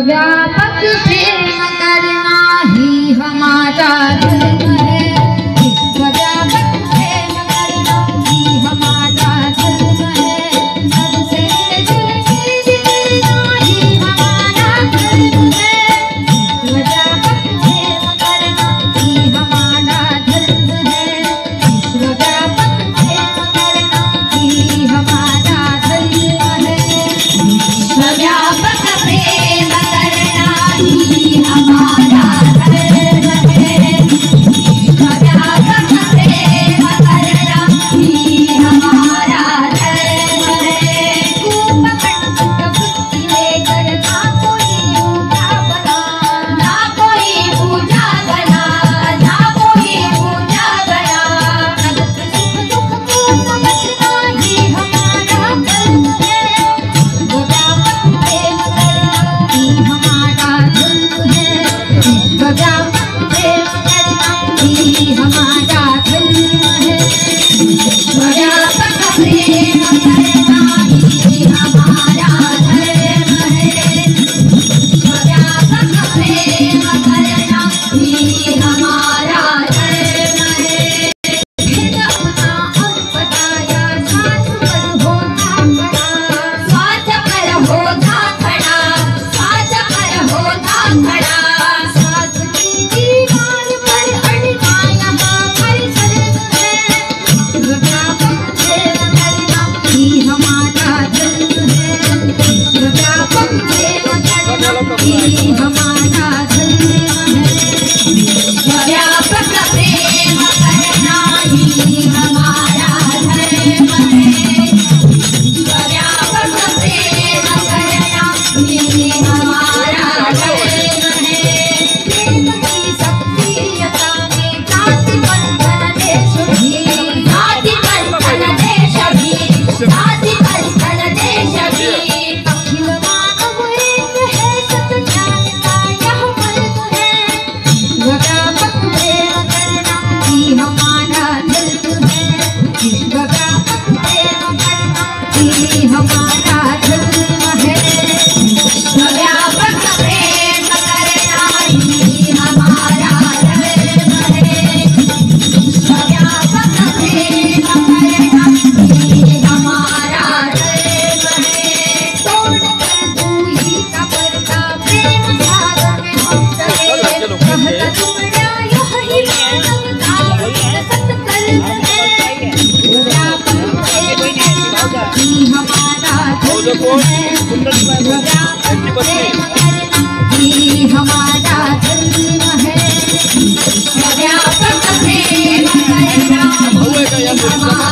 व्यापक प्रेम करना ही हमारा धर्म है। विश्व व्यापक प्रेम करना ही हमारा धर्म है। सबसे मिलके जीना ही हमारा धर्म है। विश्व व्यापक प्रेम करना ही हमारा धर्म है। विश्व व्यापक प्रेम करना ही हमारा धर्म है। विश्व व्यापक प्रेम करना ही हमारा धर्म है। विश्व व्यापक प्रेम करना ही हमारा धर्म है। कुपकंठ बुद्धि लेकर ना कोई पूजा बना, ना कोई पूजा बना, ना कोई पूजा बना। जगत सुख दुख को समझना ही हमारा धर्म है। विश्व व्यापक प्रेम करना ही हमारा धर्म है। विश्व व्यापक प्रेम करना ही हमारा धर्म है। विश्व व्यापक प्रेम करना ही हमारा धर्म है। विश्व व्यापक प्रेम करना ही हमारा धर्म है। भेद अपना और बताया साथ पर होता खड़ा, साथ पर होता खड़ा, साथ पर होता खड़ा। साथ की दीवार पर अड़ना यहाँ पर शर्म है। विश्व व्यापक प्रेम करना ही हमारा धर्म है। विश्व व्यापक प्रेम करना ही हमारा धर्म है। विश्व व्यापक प्रेम करना ही हमारा धर्म है। विश्व व्यापक प्रेम करना ही हमारा धर्म है। प्रेम की सक्रियता में जाति बंधन देश भी, जाति बंधन देश भी, जाति बंधन देश भी। अखिल मानव एक है, सत जानता यह मर्म है। विश्व व्यापक प्रेम करना ही हमारा धर्म है। विश्व व्यापक प्रेम करना ही हमारा धर्म है। विश्व व्यापक प्रेम करना ही हमारा धर्म है। विश्व व्यापक प्रेम करना ही हमारा धर्म है। तोड़कर दूरी का पर्दा प्रेम सागर में हम चले। कहता टुकड़ा यह ही मानव का सत्कर्म है। विश्व व्यापक प्रेम करना ही हमारा धर्म है। विश्व व्यापक प्रेम करना ही हमारा धर्म है। विश्व व्यापक प्रेम करना ही हमारा